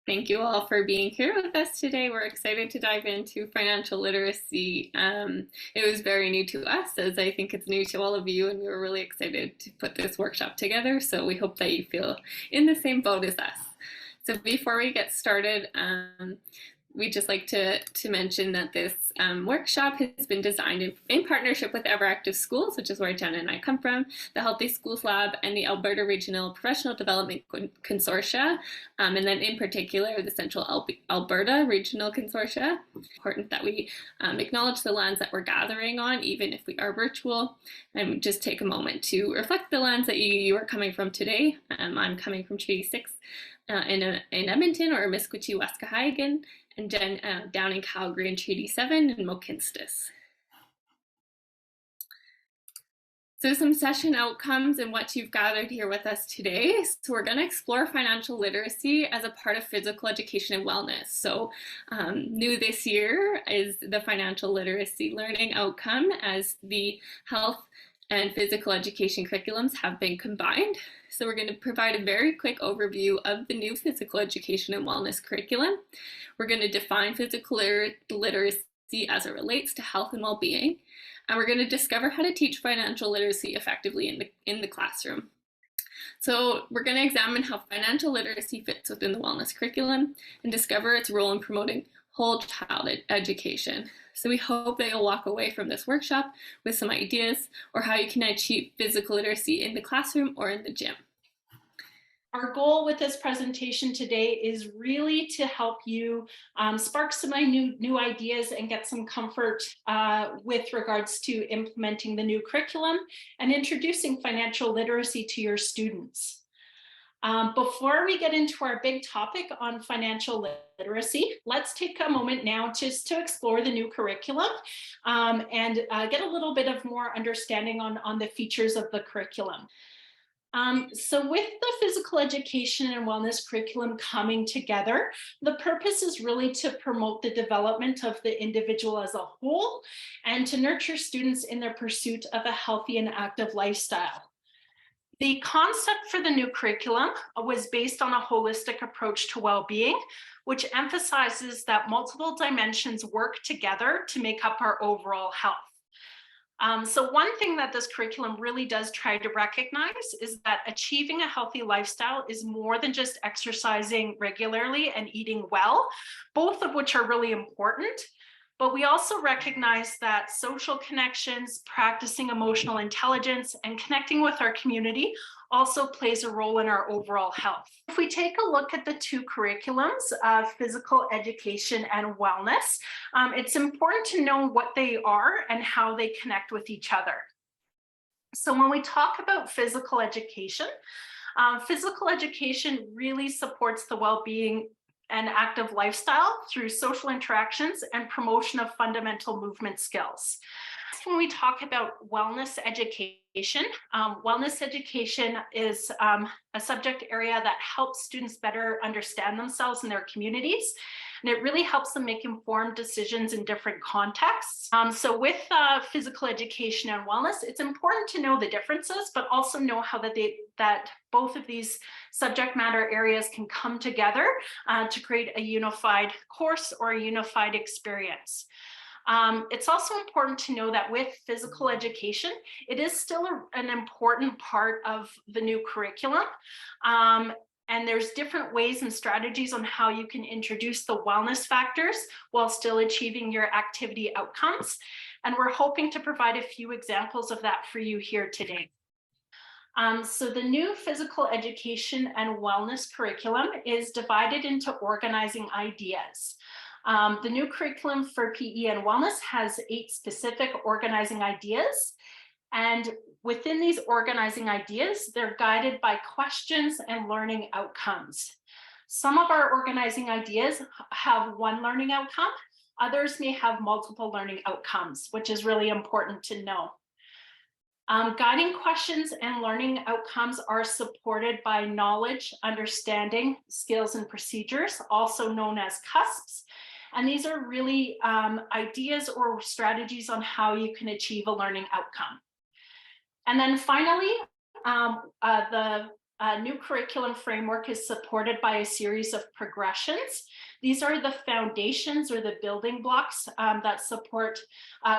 Thank you all for being here with us today. We're excited to dive into financial literacy. It was very new to us, as I think it's new to all of you, and we were really excited to put this workshop together. So we hope that you feel in the same boat as us. So before we get started, we'd just like to mention that this workshop has been designed in partnership with EverActive Schools, which is where Jenn and I come from, the Healthy Schools Lab, and the Alberta Regional Professional Development Consortia, and then in particular the Central Alberta Regional Consortia. Important that we acknowledge the lands that we're gathering on, even if we are virtual, and just take a moment to reflect the lands that you are coming from today. I'm coming from Treaty 6 in Edmonton, or Misquity, Waskahigan, and Jenn down in Calgary in Treaty 7 in Mohkinstsis. So some session outcomes and what you've gathered here with us today. So we're going to explore financial literacy as a part of physical education and wellness. So new this year is the financial literacy learning outcome, as the health and physical education curriculums have been combined. So we're going to provide a very quick overview of the new physical education and wellness curriculum. We're going to define physical literacy as it relates to health and well-being. And we're going to discover how to teach financial literacy effectively in the classroom. So we're going to examine how financial literacy fits within the wellness curriculum and discover its role in promoting whole child education. So we hope that you'll walk away from this workshop with some ideas or how you can achieve physical literacy in the classroom or in the gym. Our goal with this presentation today is really to help you spark some new ideas and get some comfort with regards to implementing the new curriculum and introducing financial literacy to your students. Before we get into our big topic on financial literacy, let's take a moment now just to explore the new curriculum and get a little bit of more understanding on the features of the curriculum. So with the physical education and wellness curriculum coming together, the purpose is really to promote the development of the individual as a whole and to nurture students in their pursuit of a healthy and active lifestyle. The concept for the new curriculum was based on a holistic approach to well-being, which emphasizes that multiple dimensions work together to make up our overall health. So one thing that this curriculum really does try to recognize is that achieving a healthy lifestyle is more than just exercising regularly and eating well, both of which are really important. But we also recognize that social connections, practicing emotional intelligence, and connecting with our community also plays a role in our overall health. If we take a look at the two curriculums of physical education and wellness, it's important to know what they are and how they connect with each other. So when we talk about physical education really supports the well-being and active lifestyle through social interactions and promotion of fundamental movement skills. When we talk about wellness education is a subject area that helps students better understand themselves and their communities. And it really helps them make informed decisions in different contexts. So with physical education and wellness, it's important to know the differences, but also know how that both of these subject matter areas can come together to create a unified course or a unified experience. It's also important to know that with physical education, it is still an important part of the new curriculum. And there's different ways and strategies on how you can introduce the wellness factors while still achieving your activity outcomes. And we're hoping to provide a few examples of that for you here today. So the new physical education and wellness curriculum is divided into organizing ideas. The new curriculum for PE and wellness has 8 specific organizing ideas. And within these organizing ideas, they're guided by questions and learning outcomes. Some of our organizing ideas have one learning outcome. Others may have multiple learning outcomes, which is really important to know. Guiding questions and learning outcomes are supported by knowledge, understanding, skills, and procedures, also known as CUSPs. And these are really ideas or strategies on how you can achieve a learning outcome. And then finally, the new curriculum framework is supported by a series of progressions. These are the foundations or the building blocks that support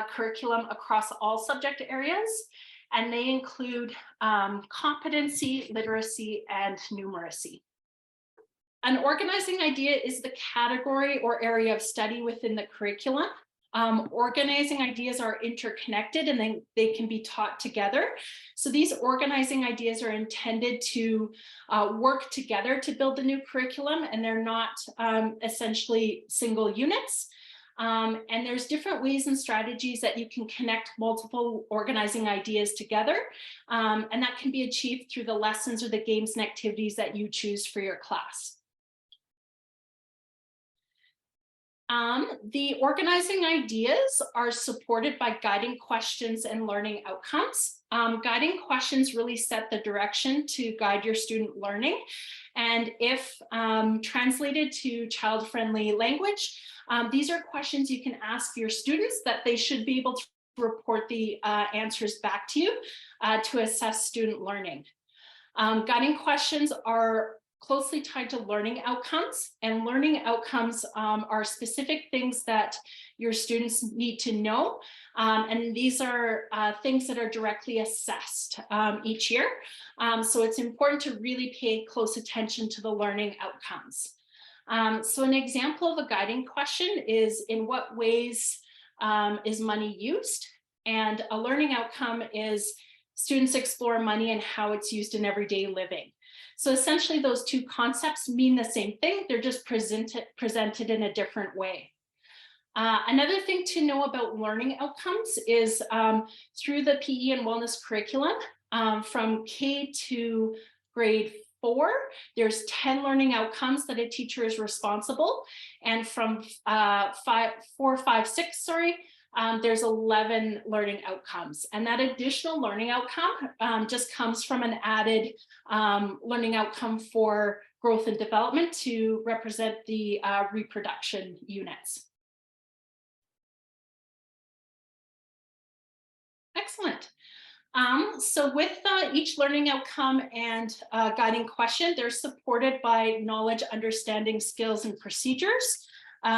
curriculum across all subject areas. And they include competency, literacy, and numeracy. An organizing idea is the category or area of study within the curriculum. Organizing ideas are interconnected and they can be taught together. So these organizing ideas are intended to work together to build the new curriculum, and they're not essentially single units. And there's different ways and strategies that you can connect multiple organizing ideas together. And that can be achieved through the lessons or the games and activities that you choose for your class. The organizing ideas are supported by guiding questions and learning outcomes. Guiding questions really set the direction to guide your student learning. And if translated to child-friendly language, these are questions you can ask your students that they should be able to report the answers back to you to assess student learning. Guiding questions are closely tied to learning outcomes, and learning outcomes are specific things that your students need to know. And these are things that are directly assessed each year. So it's important to really pay close attention to the learning outcomes. So an example of a guiding question is, in what ways is money used? And a learning outcome is, students explore money and how it's used in everyday living. So essentially those two concepts mean the same thing, they're just presented in a different way. Another thing to know about learning outcomes is through the PE and wellness curriculum, from K to grade 4, there's 10 learning outcomes that a teacher is responsible. And from 4, 5, 6, there's 11 learning outcomes. And that additional learning outcome just comes from an added learning outcome for growth and development to represent the reproduction units. Excellent. So with each learning outcome and guiding question, they're supported by knowledge, understanding, skills, and procedures.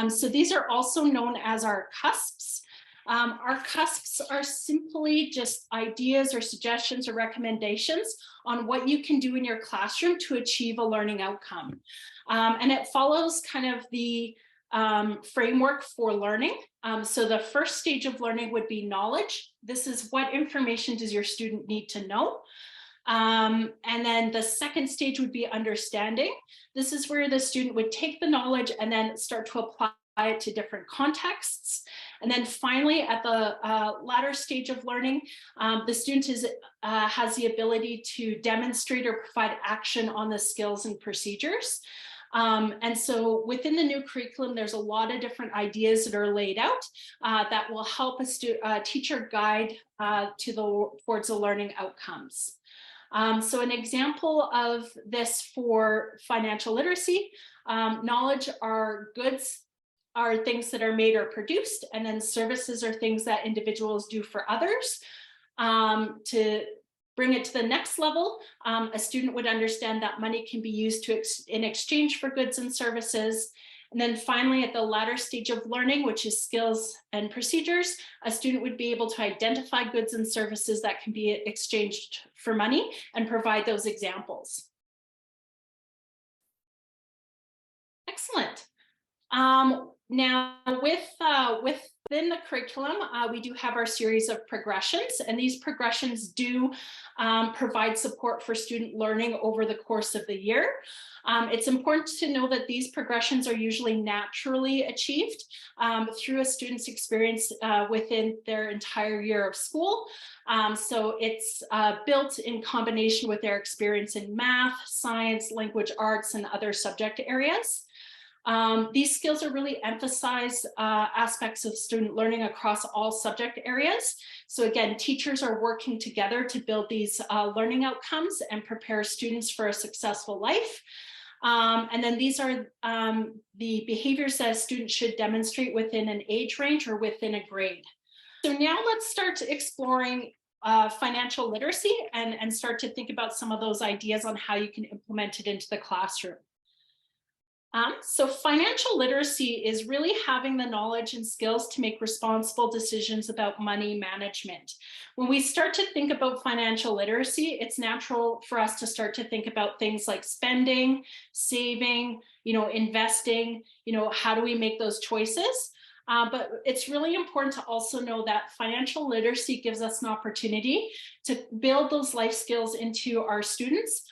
So these are also known as our cusps. Our cusps are simply just ideas or suggestions or recommendations on what you can do in your classroom to achieve a learning outcome. And it follows kind of the framework for learning. So the first stage of learning would be knowledge. This is, what information does your student need to know? And then the second stage would be understanding. This is where the student would take the knowledge and then start to apply it to different contexts. And then finally, at the latter stage of learning, the student has the ability to demonstrate or provide action on the skills and procedures. And so within the new curriculum, there's a lot of different ideas that are laid out that will help a teacher guide towards the learning outcomes. So an example of this for financial literacy, knowledge are goods are things that are made or produced, and then services are things that individuals do for others. To bring it to the next level, a student would understand that money can be used in exchange for goods and services. And then finally, at the latter stage of learning, which is skills and procedures, a student would be able to identify goods and services that can be exchanged for money and provide those examples. Excellent. Now, within the curriculum, we do have our series of progressions, and these progressions do provide support for student learning over the course of the year. It's important to know that these progressions are usually naturally achieved through a student's experience within their entire year of school. So it's built in combination with their experience in math, science, language arts, and other subject areas. These skills are really emphasized aspects of student learning across all subject areas. So again, teachers are working together to build these learning outcomes and prepare students for a successful life. And then these are the behaviors that a student should demonstrate within an age range or within a grade. So now let's start exploring financial literacy and start to think about some of those ideas on how you can implement it into the classroom. So financial literacy is really having the knowledge and skills to make responsible decisions about money management. When we start to think about financial literacy, it's natural for us to start to think about things like spending, saving, investing, how do we make those choices? But it's really important to also know that financial literacy gives us an opportunity to build those life skills into our students.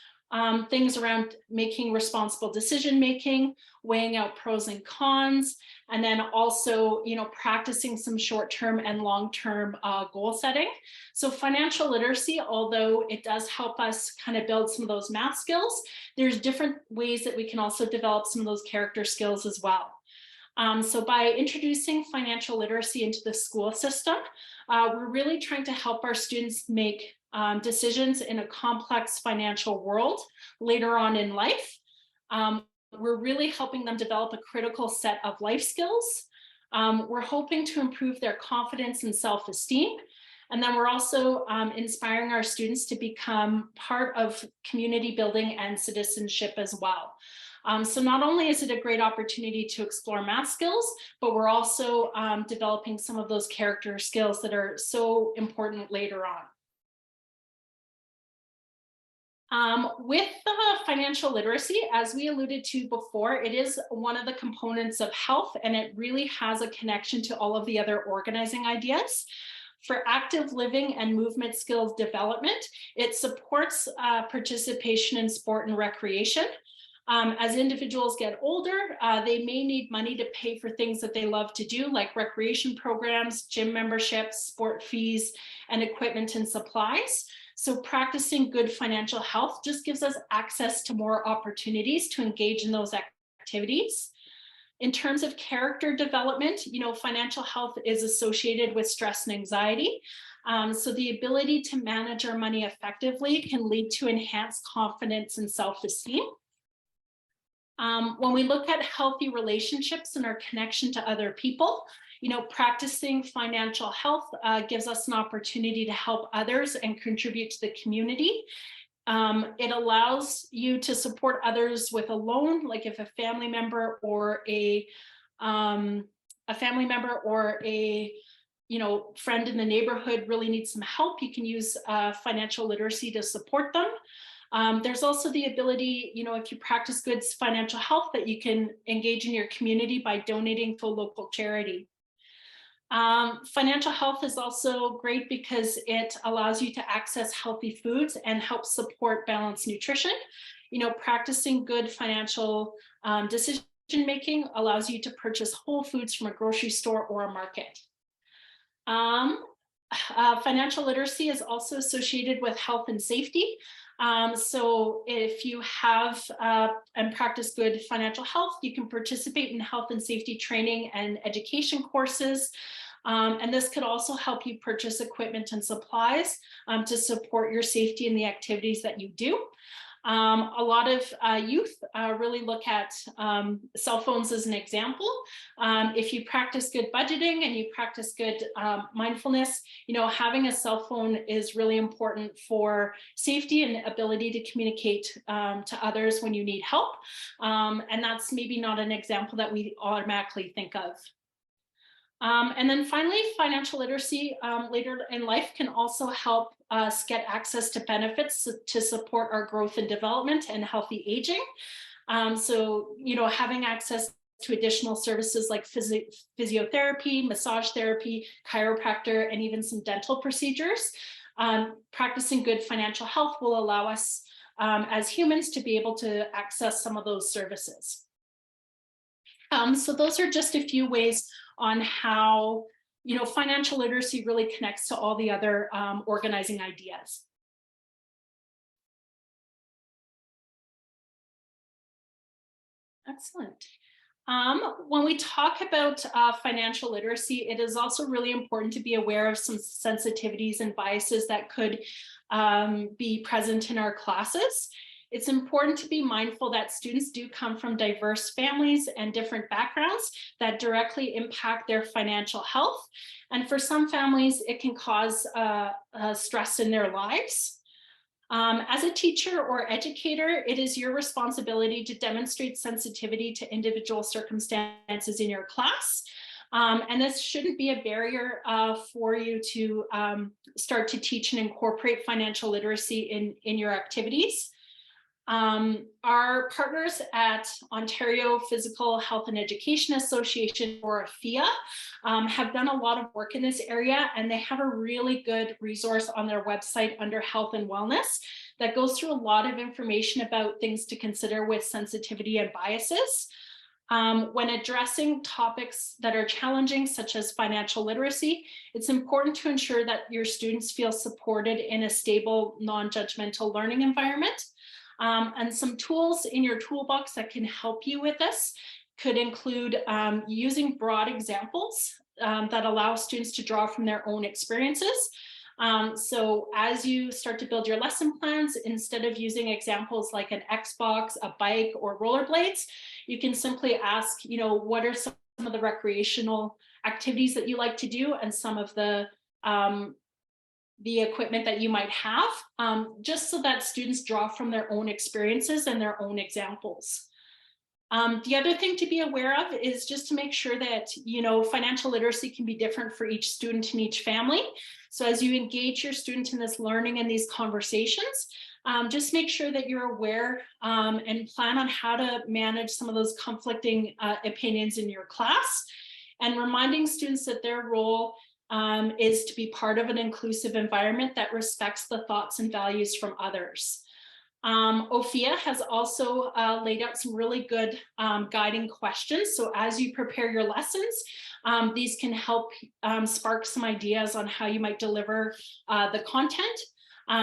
Things around making responsible decision making, weighing out pros and cons, and then also, practicing some short-term and long-term goal setting. So financial literacy, although it does help us kind of build some of those math skills, there's different ways that we can also develop some of those character skills as well. So by introducing financial literacy into the school system, we're really trying to help our students make decisions in a complex financial world later on in life. We're really helping them develop a critical set of life skills. We're hoping to improve their confidence and self-esteem. And then we're also inspiring our students to become part of community building and citizenship as well. So not only is it a great opportunity to explore math skills, but we're also developing some of those character skills that are so important later on. With financial literacy, as we alluded to before, it is one of the components of health, and it really has a connection to all of the other organizing ideas. For active living and movement skills development, it supports participation in sport and recreation. As individuals get older, they may need money to pay for things that they love to do, like recreation programs, gym memberships, sport fees, and equipment and supplies. So practicing good financial health just gives us access to more opportunities to engage in those activities. In terms of character development, financial health is associated with stress and anxiety. So the ability to manage our money effectively can lead to enhanced confidence and self-esteem. When we look at healthy relationships and our connection to other people, practicing financial health gives us an opportunity to help others and contribute to the community. It allows you to support others with a loan, like if a family member or a friend in the neighborhood really needs some help, you can use financial literacy to support them. There's also the ability, if you practice good financial health, that you can engage in your community by donating to a local charity. Financial health is also great because it allows you to access healthy foods and help support balanced nutrition. Practicing good financial decision making allows you to purchase whole foods from a grocery store or a market. Financial literacy is also associated with health and safety. So if you have and practice good financial health, you can participate in health and safety training and education courses. And this could also help you purchase equipment and supplies to support your safety in the activities that you do. A lot of youth really look at cell phones as an example. If you practice good budgeting and you practice good mindfulness, having a cell phone is really important for safety and ability to communicate to others when you need help. And that's maybe not an example that we automatically think of. And then finally, financial literacy later in life can also help us get access to benefits to support our growth and development and healthy aging. So, having access to additional services like physiotherapy, massage therapy, chiropractor, and even some dental procedures. Practicing good financial health will allow us as humans to be able to access some of those services. So those are just a few ways on how financial literacy really connects to all the other organizing ideas. Excellent. When we talk about financial literacy, it is also really important to be aware of some sensitivities and biases that could be present in our classes. It's important to be mindful that students do come from diverse families and different backgrounds that directly impact their financial health. And for some families, it can cause stress in their lives. As a teacher or educator, it is your responsibility to demonstrate sensitivity to individual circumstances in your class. And this shouldn't be a barrier for you to start to teach and incorporate financial literacy in your activities. Our partners at Ontario Physical Health and Education Association, or APHEA, have done a lot of work in this area, and they have a really good resource on their website under health and wellness that goes through a lot of information about things to consider with sensitivity and biases. When addressing topics that are challenging, such as financial literacy, it's important to ensure that your students feel supported in a stable, non-judgmental learning environment. And some tools in your toolbox that can help you with this could include using broad examples that allow students to draw from their own experiences. So as you start to build your lesson plans, instead of using examples like an Xbox, a bike, or rollerblades, you can simply ask, what are some of the recreational activities that you like to do, and some of the equipment that you might have, just so that students draw from their own experiences and their own examples. The other thing to be aware of is just to make sure that, financial literacy can be different for each student and each family. So as you engage your student in this learning and these conversations, just make sure that you're aware and plan on how to manage some of those conflicting opinions in your class, and reminding students that their role is to be part of an inclusive environment that respects the thoughts and values from others. OFIA has also laid out some really good guiding questions. So as you prepare your lessons, these can help spark some ideas on how you might deliver the content.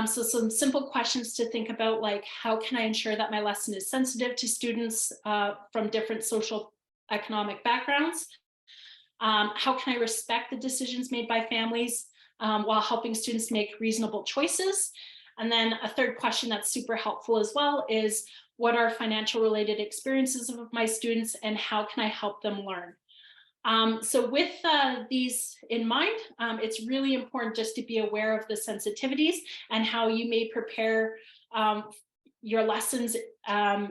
So some simple questions to think about, like, how can I ensure that my lesson is sensitive to students from different social economic backgrounds? How can I respect the decisions made by families while helping students make reasonable choices? And then a third question that's super helpful as well is, what are financial related experiences of my students, and how can I help them learn? So with these in mind, it's really important just to be aware of the sensitivities and how you may prepare your lessons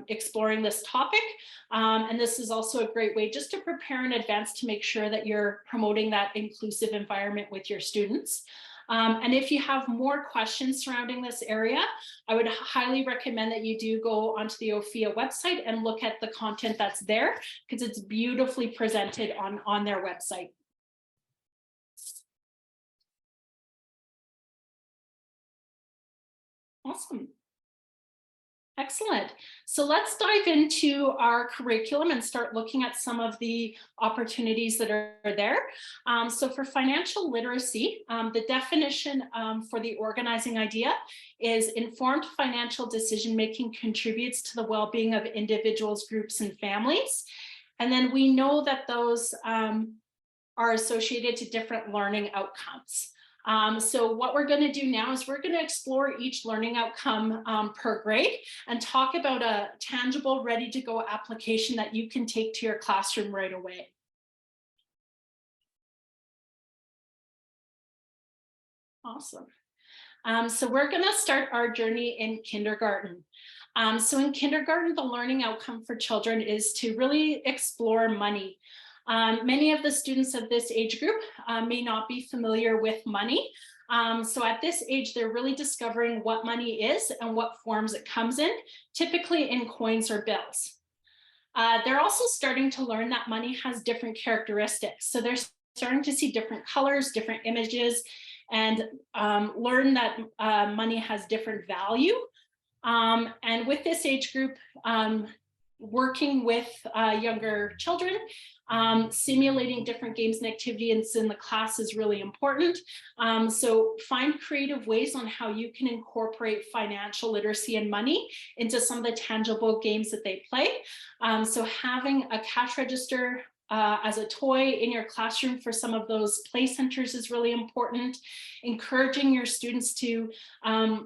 exploring this topic. And this is also a great way just to prepare in advance to make sure that you're promoting that inclusive environment with your students. And if you have more questions surrounding this area, I would highly recommend that you do go onto the OFIA website and look at the content that's there, because it's beautifully presented on their website. Awesome. Excellent. So let's dive into our curriculum and start looking at some of the opportunities that are there. So for financial literacy, the definition for the organizing idea is informed financial decision-making contributes to the well-being of individuals, groups, and families. And then we know that those are associated to different learning outcomes. So what we're going to do now is we're going to explore each learning outcome per grade and talk about a tangible, ready-to-go application that you can take to your classroom right away. Awesome. So we're going to start our journey in kindergarten. So in kindergarten, the learning outcome for children is to really explore money. Many of the students of this age group may not be familiar with money. So at this age, they're really discovering what money is and what forms it comes in, typically in coins or bills. They're also starting to learn that money has different characteristics. So they're starting to see different colors, different images, and learn that money has different value. And with this age group, working with younger children, simulating different games and activities in the class is really important. So find creative ways on how you can incorporate financial literacy and money into some of the tangible games that they play. So having a cash register as a toy in your classroom for some of those play centers is really important. Encouraging your students to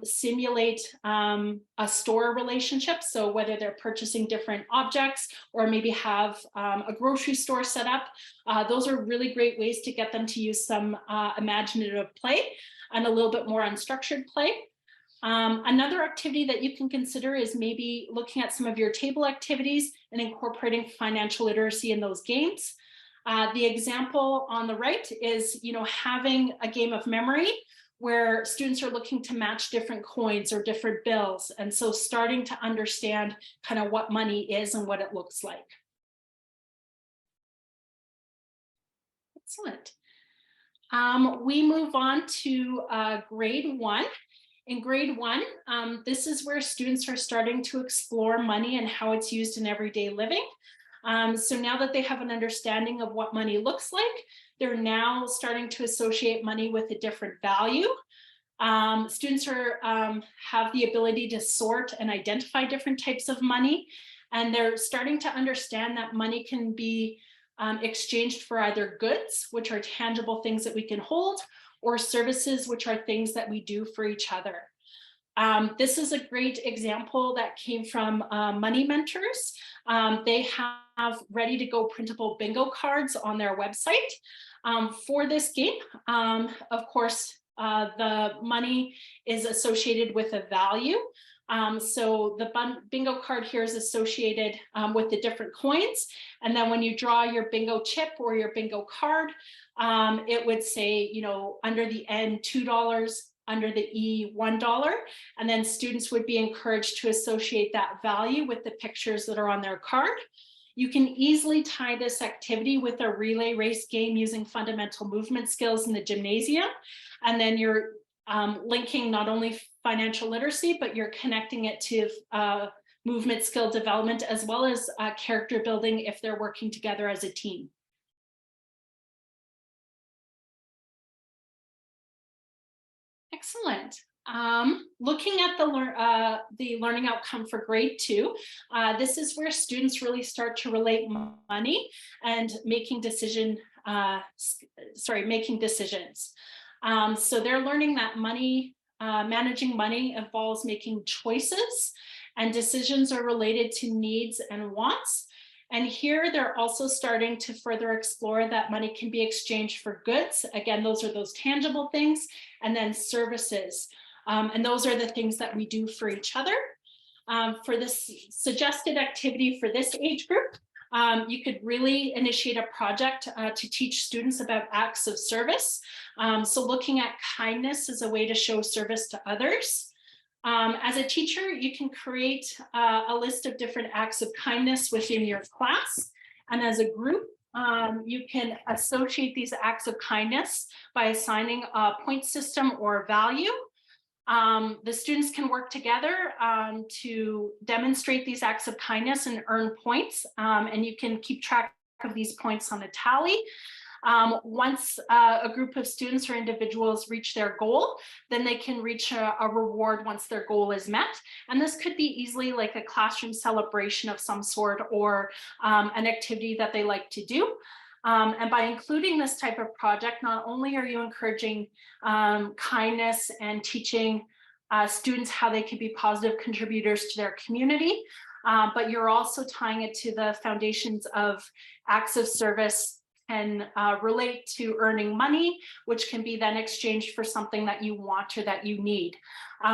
simulate a store relationship. So whether they're purchasing different objects or maybe have a grocery store set up, those are really great ways to get them to use some imaginative play and a little bit more unstructured play. Another activity that you can consider is maybe looking at some of your table activities and incorporating financial literacy in those games. The example on the right is, having a game of memory where students are looking to match different coins or different bills. And so starting to understand kind of what money is and what it looks like. Excellent. We move on to grade 1. In grade 1, this is where students are starting to explore money and how it's used in everyday living. So now that they have an understanding of what money looks like, they're now starting to associate money with a different value. Students have the ability to sort and identify different types of money, and they're starting to understand that money can be exchanged for either goods, which are tangible things that we can hold, or services, which are things that we do for each other. This is a great example that came from Money Mentors. They have ready to go printable bingo cards on their website for this game. Of course, the money is associated with a value. So the bingo card here is associated with the different coins. And then when you draw your bingo chip or your bingo card, it would say, under the N, $2, under the E, $1. And then students would be encouraged to associate that value with the pictures that are on their card. You can easily tie this activity with a relay race game using fundamental movement skills in the gymnasium. And then you're linking not only financial literacy, but you're connecting it to movement skill development, as well as character building if they're working together as a team. Excellent. Looking at the learning outcome for grade 2, this is where students really start to relate money and making decisions. So they're learning that managing money involves making choices, and decisions are related to needs and wants. And here they're also starting to further explore that money can be exchanged for goods. Again, those are those tangible things, and then services. And those are the things that we do for each other. For this suggested activity for this age group, you could really initiate a project to teach students about acts of service. So looking at kindness as a way to show service to others. As a teacher, you can create a list of different acts of kindness within your class. And as a group, you can associate these acts of kindness by assigning a point system or value. The students can work together to demonstrate these acts of kindness and earn points. And you can keep track of these points on a tally. Once a group of students or individuals reach their goal, then they can reach a reward once their goal is met. And this could be easily like a classroom celebration of some sort, or an activity that they like to do. And by including this type of project, not only are you encouraging kindness and teaching students how they can be positive contributors to their community, but you're also tying it to the foundations of acts of service and relate to earning money, which can be then exchanged for something that you want or that you need.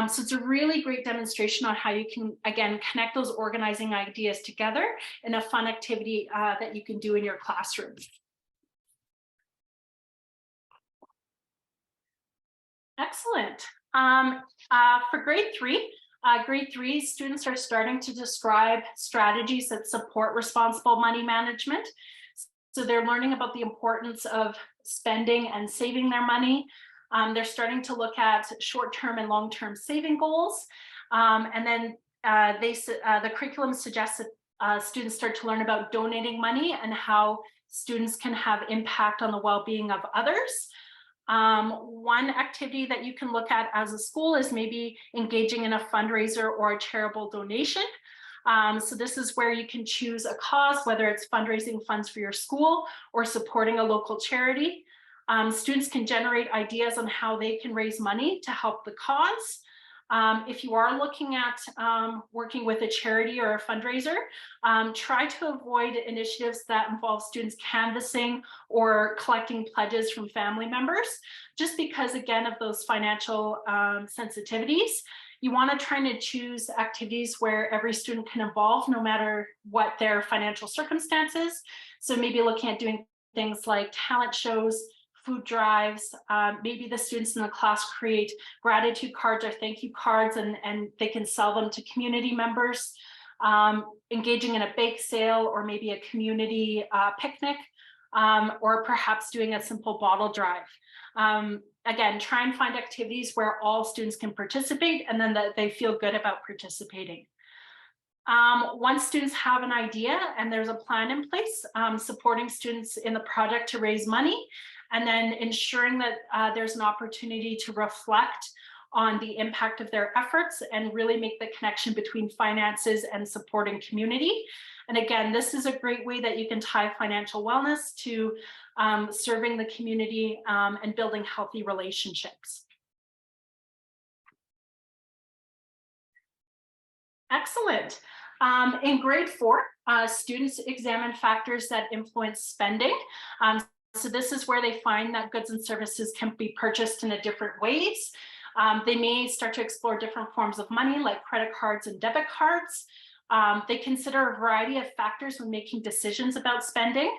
So it's a really great demonstration on how you can, again, connect those organizing ideas together in a fun activity that you can do in your classroom. Excellent. For grade 3, students are starting to describe strategies that support responsible money management. So they're learning about the importance of spending and saving their money. They're starting to look at short-term and long-term saving goals. And then the curriculum suggests that students start to learn about donating money and how students can have impact on the well-being of others. One activity that you can look at as a school is maybe engaging in a fundraiser or a charitable donation. So this is where you can choose a cause, whether it's fundraising funds for your school or supporting a local charity. Students can generate ideas on how they can raise money to help the cause. If you are looking at working with a charity or a fundraiser, try to avoid initiatives that involve students canvassing or collecting pledges from family members, just because, again, of those financial sensitivities. You want to try to choose activities where every student can involve, no matter what their financial circumstances. So maybe looking at doing things like talent shows, food drives, maybe the students in the class create gratitude cards or thank you cards, and they can sell them to community members, engaging in a bake sale or maybe a community picnic, or perhaps doing a simple bottle drive. Again, try and find activities where all students can participate and then that they feel good about participating. Once students have an idea and there's a plan in place, supporting students in the project to raise money, and then ensuring that there's an opportunity to reflect on the impact of their efforts and really make the connection between finances and supporting community. And again, this is a great way that you can tie financial wellness to serving the community and building healthy relationships. Excellent. In grade 4, students examine factors that influence spending. So this is where they find that goods and services can be purchased in different ways. They may start to explore different forms of money like credit cards and debit cards. They consider a variety of factors when making decisions about spending.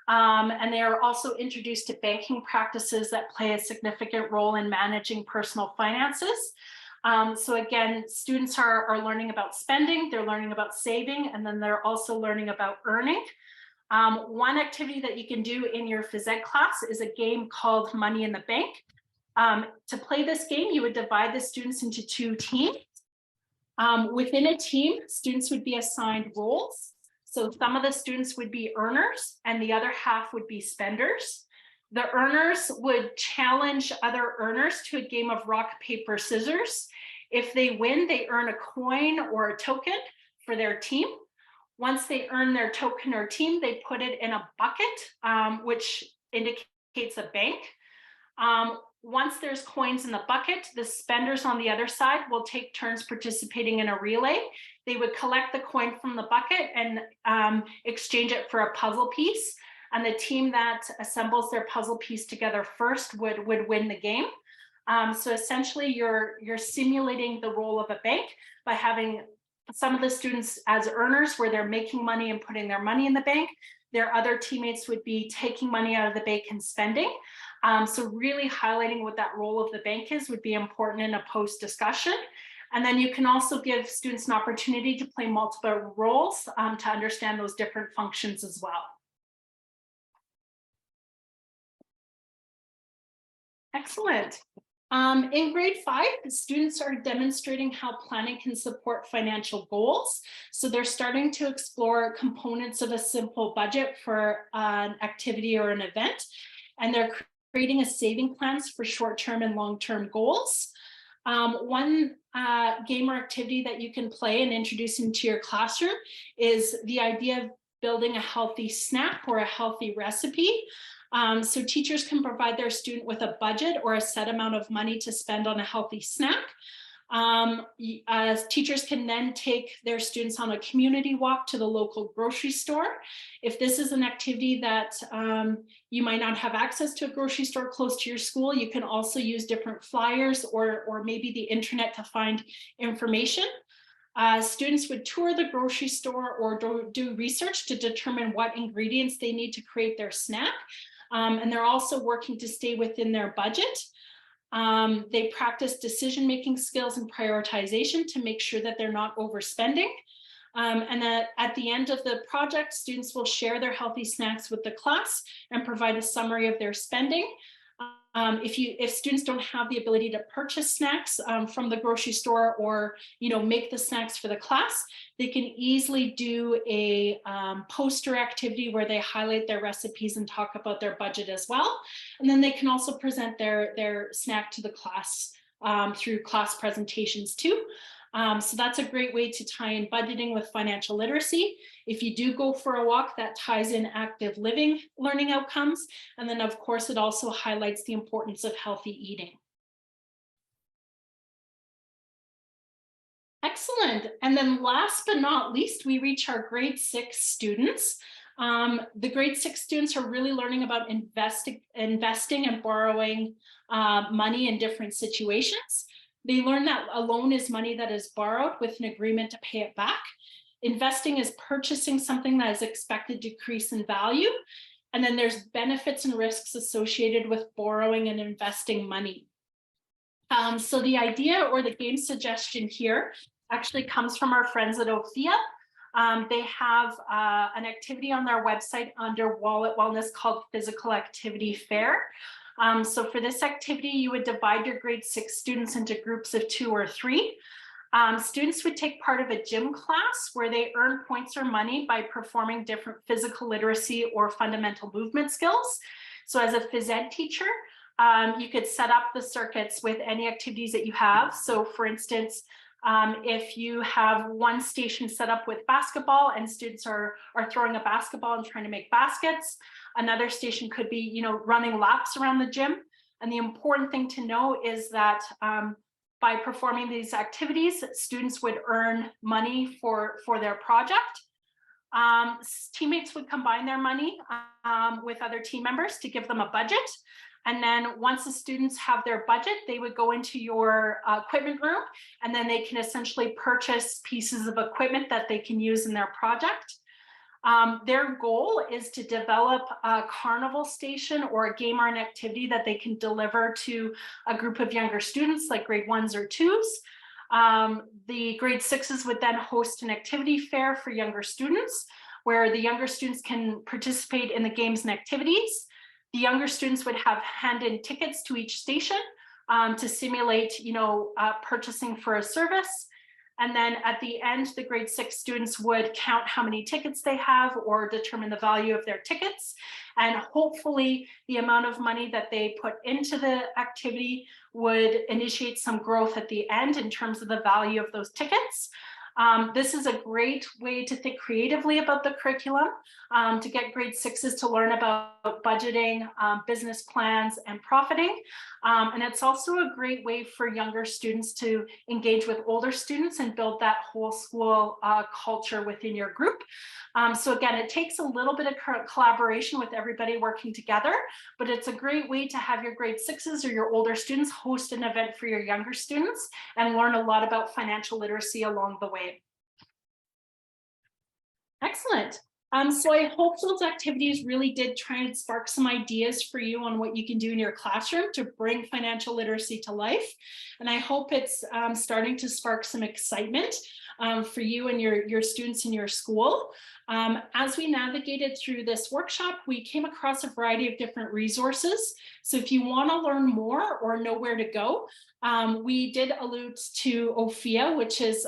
And they are also introduced to banking practices that play a significant role in managing personal finances. So again, students are learning about spending, they're learning about saving, and then they're also learning about earning. One activity that you can do in your phys ed class is a game called Money in the Bank. To play this game, you would divide the students into 2 teams. Within a team, students would be assigned roles. So some of the students would be earners and the other half would be spenders. The earners would challenge other earners to a game of rock, paper, scissors. If they win, they earn a coin or a token for their team. Once they earn their token or team, they put it in a bucket, which indicates a bank. Once there's coins in the bucket, the spenders on the other side will take turns participating in a relay. They would collect the coin from the bucket and exchange it for a puzzle piece. And the team that assembles their puzzle piece together first would win the game. So essentially, you're simulating the role of a bank by having some of the students as earners where they're making money and putting their money in the bank. Their other teammates would be taking money out of the bank and spending. So really highlighting what that role of the bank is would be important in a post discussion. And then you can also give students an opportunity to play multiple roles to understand those different functions as well. Excellent. In grade 5, the students are demonstrating how planning can support financial goals. So they're starting to explore components of a simple budget for an activity or an event, and they're creating a saving plans for short-term and long-term goals. One game or activity that you can play and introduce into your classroom is the idea of building a healthy snack or a healthy recipe. So teachers can provide their student with a budget or a set amount of money to spend on a healthy snack. Teachers can then take their students on a community walk to the local grocery store. If this is an activity that you might not have access to a grocery store close to your school, you can also use different flyers or maybe the internet to find information. Students would tour the grocery store or do research to determine what ingredients they need to create their snack. And they're also working to stay within their budget. They practice decision-making skills and prioritization to make sure that they're not overspending. And that at the end of the project, students will share their healthy snacks with the class and provide a summary of their spending. If students don't have the ability to purchase snacks from the grocery store or make the snacks for the class, they can easily do a poster activity where they highlight their recipes and talk about their budget as well. And then they can also present their snack to the class through class presentations too. So that's a great way to tie in budgeting with financial literacy. If you do go for a walk, that ties in active living learning outcomes. And then of course, it also highlights the importance of healthy eating. Excellent. And then last but not least, we reach our grade 6 students. The grade 6 students are really learning about investing and borrowing money in different situations. They learn that a loan is money that is borrowed with an agreement to pay it back. Investing is purchasing something that is expected to decrease in value. And then there's benefits and risks associated with borrowing and investing money. So the idea or the game suggestion here actually comes from our friends at Ophia. They have an activity on their website under Wallet Wellness called Physical Activity Fair. So for this activity, you would divide your grade 6 students into groups of 2 or 3. Students would take part of a gym class where they earn points or money by performing different physical literacy or fundamental movement skills. So as a phys ed teacher, you could set up the circuits with any activities that you have. So for instance, if you have one station set up with basketball and students are throwing a basketball and trying to make baskets, another station could be, running laps around the gym. And the important thing to know is that by performing these activities, students would earn money for their project. Teammates would combine their money with other team members to give them a budget. And then once the students have their budget, they would go into your equipment room, and then they can essentially purchase pieces of equipment that they can use in their project. Their goal is to develop a carnival station or a game or an activity that they can deliver to a group of younger students like grade 1s or 2s. The grade 6s would then host an activity fair for younger students where the younger students can participate in the games and activities. The younger students would have hand-in tickets to each station to simulate, purchasing for a service. And then at the end, the grade 6 students would count how many tickets they have or determine the value of their tickets. And hopefully the amount of money that they put into the activity would initiate some growth at the end in terms of the value of those tickets. This is a great way to think creatively about the curriculum, to get grade 6s to learn about budgeting, business plans, and profiting. And it's also a great way for younger students to engage with older students and build that whole school culture within your group. So again, it takes a little bit of collaboration with everybody working together, but it's a great way to have your grade 6s or your older students host an event for your younger students and learn a lot about financial literacy along the way. Excellent. So I hope those activities really did try and spark some ideas for you on what you can do in your classroom to bring financial literacy to life. And I hope it's starting to spark some excitement for you and your students in your school. As we navigated through this workshop, we came across a variety of different resources. So if you want to learn more or know where to go, we did allude to Ophia, which is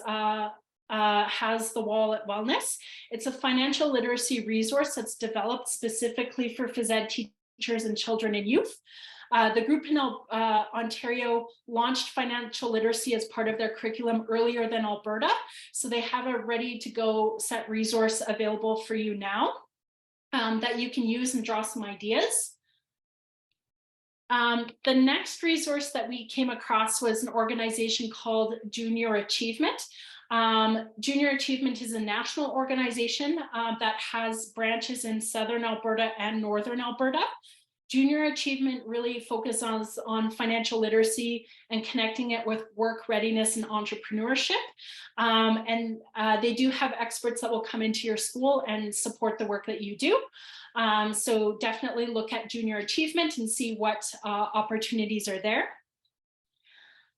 has the Wallet Wellness. It's a financial literacy resource that's developed specifically for phys ed teachers and children and youth. The group in Ontario launched financial literacy as part of their curriculum earlier than Alberta. So they have a ready to go set resource available for you now that you can use and draw some ideas. The next resource that we came across was an organization called Junior Achievement. Junior Achievement is a national organization that has branches in Southern Alberta and Northern Alberta. Junior Achievement really focuses on financial literacy and connecting it with work readiness and entrepreneurship. They do have experts that will come into your school and support the work that you do. So definitely look at Junior Achievement and see what opportunities are there.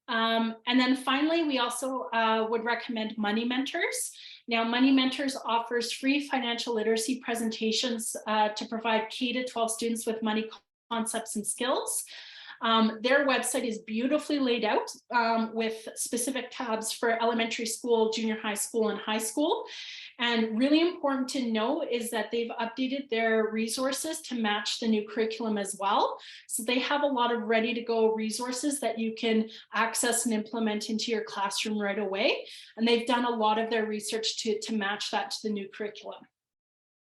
And then finally, we also would recommend Money Mentors. Now, Money Mentors offers free financial literacy presentations to provide K-12 students with money concepts and skills. Their website is beautifully laid out with specific tabs for elementary school, junior high school, and high school. And really important to know is that they've updated their resources to match the new curriculum as well. So they have a lot of ready to go resources that you can access and implement into your classroom right away. And they've done a lot of their research to match that to the new curriculum.